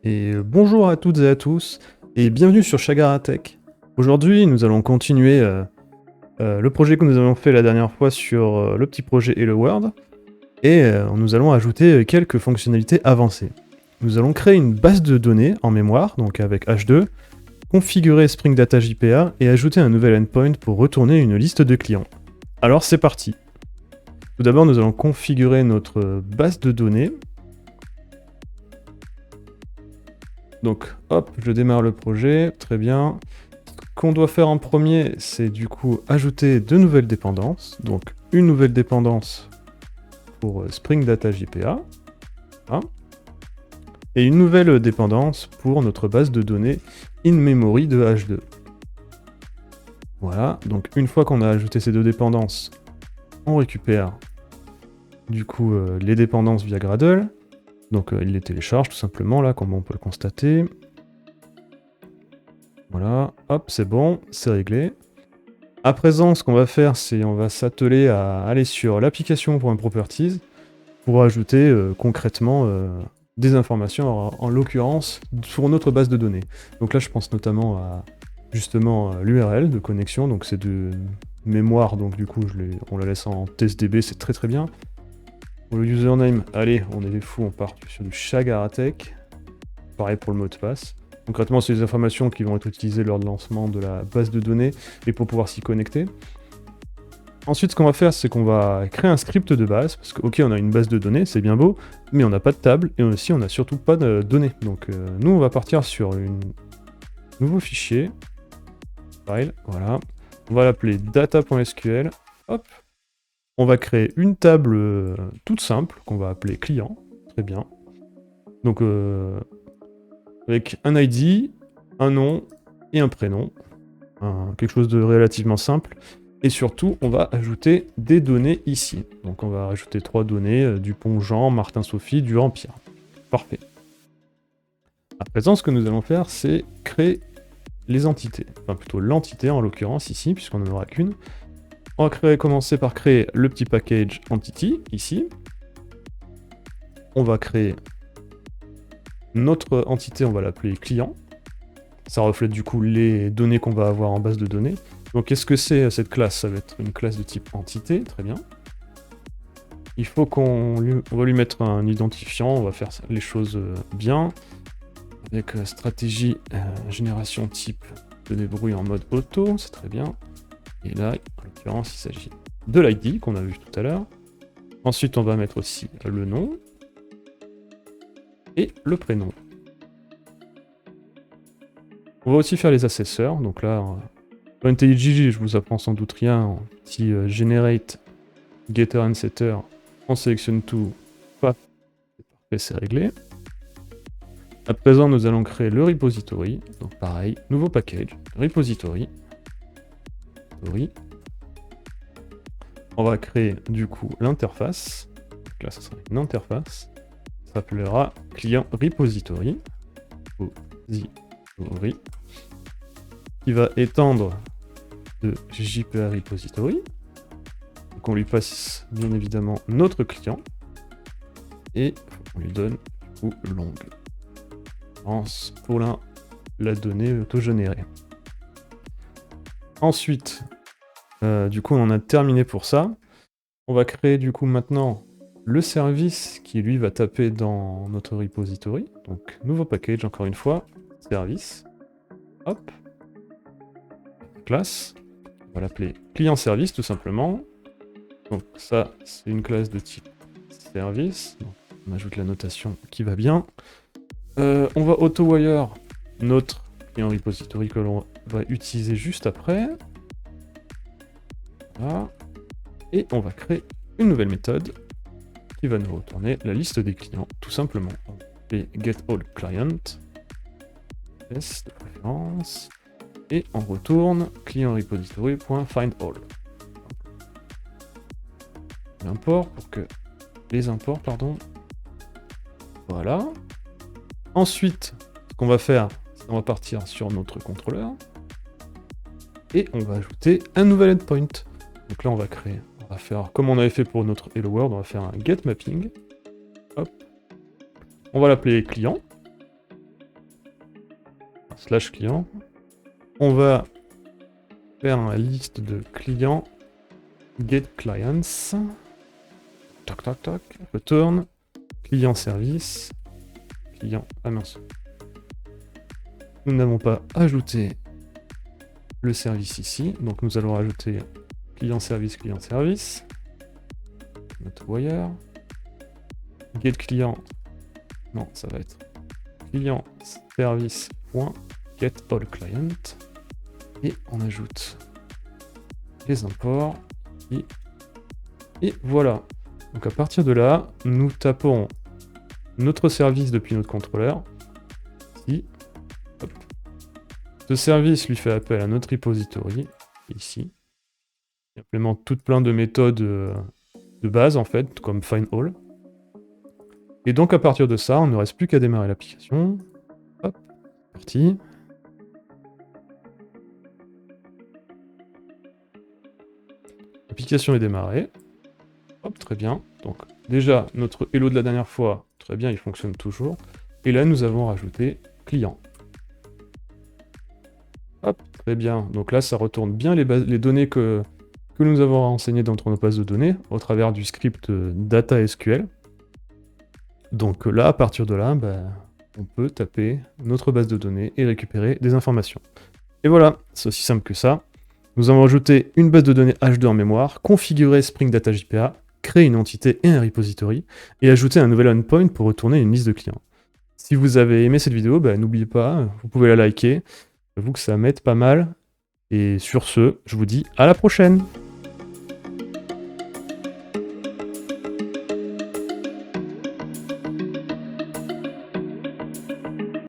Et bonjour à toutes et à tous, et bienvenue sur Chagaratech. Aujourd'hui, nous allons continuer le projet que nous avons fait la dernière fois sur le petit projet Hello World, et nous allons ajouter quelques fonctionnalités avancées. Nous allons créer une base de données en mémoire, donc avec H2, configurer Spring Data JPA et ajouter un nouvel endpoint pour retourner une liste de clients. Alors c'est parti. Tout d'abord, nous allons configurer notre base de données. Donc hop, je démarre le projet, très bien. Ce qu'on doit faire en premier, c'est du coup ajouter deux nouvelles dépendances. Donc une nouvelle dépendance pour Spring Data JPA, hein, et une nouvelle dépendance pour notre base de données in-memory de H2. Voilà, donc une fois qu'on a ajouté ces deux dépendances, on récupère du coup les dépendances via Gradle. Donc il les télécharge tout simplement là, comme on peut le constater. Voilà, hop, c'est bon, c'est réglé. À présent, ce qu'on va faire, c'est on va s'atteler à aller sur l'application.properties pour ajouter concrètement des informations, en l'occurrence sur notre base de données. Donc là, je pense notamment à justement l'URL de connexion, donc c'est de mémoire, donc du coup, on la laisse en testdb, c'est très très bien. Pour le username, allez, on est des fous, on part sur du Chagaratech. Pareil pour le mot de passe. Concrètement, c'est des informations qui vont être utilisées lors de lancement de la base de données et pour pouvoir s'y connecter. Ensuite, ce qu'on va faire, c'est qu'on va créer un script de base, parce que, ok, on a une base de données, c'est bien beau, mais on n'a pas de table, et aussi, on n'a surtout pas de données. Donc, nous, on va partir sur un nouveau fichier, file, voilà. On va l'appeler data.sql, hop. On va créer une table toute simple, qu'on va appeler client, très bien. Donc, avec un ID, un nom et un prénom. Quelque chose de relativement simple. Et surtout, on va ajouter des données ici. Donc on va rajouter 3 données, Dupont Jean, Martin Sophie, Durand Pierre. Parfait. À présent, ce que nous allons faire, c'est créer les entités. Enfin plutôt l'entité en l'occurrence ici, puisqu'on n'en aura qu'une. On va commencer par créer le petit package entity, ici. On va créer notre entité, on va l'appeler client. Ça reflète du coup les données qu'on va avoir en base de données. Donc qu'est-ce que c'est cette classe? Ça va être une classe de type entité, très bien. Il faut on va lui mettre un identifiant, on va faire les choses bien. Avec stratégie génération type de débrouille en mode auto, c'est très bien. Et là, en l'occurrence, il s'agit de l'ID qu'on a vu tout à l'heure. Ensuite, on va mettre aussi le nom et le prénom. On va aussi faire les assesseurs, donc là, dans IntelliJ, je vous apprends sans doute rien. Si generate getter and setter, on sélectionne tout, paf, c'est parfait, c'est réglé. À présent, nous allons créer le repository. Donc pareil, nouveau package, repository. On va créer du coup l'interface. Donc là, ça sera une interface. Ça s'appellera client repository. Repository. Qui va étendre de JPA repository. Donc on lui passe bien évidemment notre client. Et on lui donne du coup longue. Pour la donnée auto-générée. Ensuite, du coup, on en a terminé pour ça. On va créer du coup maintenant le service qui lui va taper dans notre repository. Donc, nouveau package, encore une fois, service. Hop. Classe. On va l'appeler client service tout simplement. Donc, ça, c'est une classe de type service. Donc, on ajoute la notation qui va bien. On va auto-wire notre client repository que l'on va utiliser juste après. Voilà. Et on va créer une nouvelle méthode qui va nous retourner la liste des clients, tout simplement. Et getAllClient, S de préférence, et on retourne client repository.findAll. L'import pour que les imports, pardon. Voilà. Ensuite, ce qu'on va faire, c'est qu'on va partir sur notre contrôleur et on va ajouter un nouvel endpoint. Donc là, on va faire comme on avait fait pour notre Hello World, on va faire un get mapping. Hop. On va l'appeler client. slash client. On va faire une liste de clients, get clients, tac tac tac, return, client service, client, ah mince. Nous n'avons pas ajouté le service ici, donc nous allons rajouter client service, notre wire, get client, non ça va être client service get all client, et on ajoute les imports, et voilà. Donc à partir de là, nous tapons notre service depuis notre contrôleur, ici. Hop. Ce service lui fait appel à notre repository, ici. Il implémente toute plein de méthodes de base, en fait, comme find all. Et donc à partir de ça, on ne reste plus qu'à démarrer l'application. Hop, parti. L'application est démarrée. Hop, très bien. Donc déjà, notre hello de la dernière fois, très bien, il fonctionne toujours. Et là, nous avons rajouté client. Hop, très bien. Donc là, ça retourne bien les données que nous avons renseignées dans nos bases de données au travers du script data SQL. Donc là, à partir de là, on peut taper notre base de données et récupérer des informations. Et voilà, c'est aussi simple que ça. Nous avons ajouté une base de données H2 en mémoire, configuré Spring Data JPA, créé une entité et un repository, et ajouté un nouvel endpoint pour retourner une liste de clients. Si vous avez aimé cette vidéo, n'oubliez pas, vous pouvez la liker. J'avoue que ça m'aide pas mal. Et sur ce, je vous dis à la prochaine!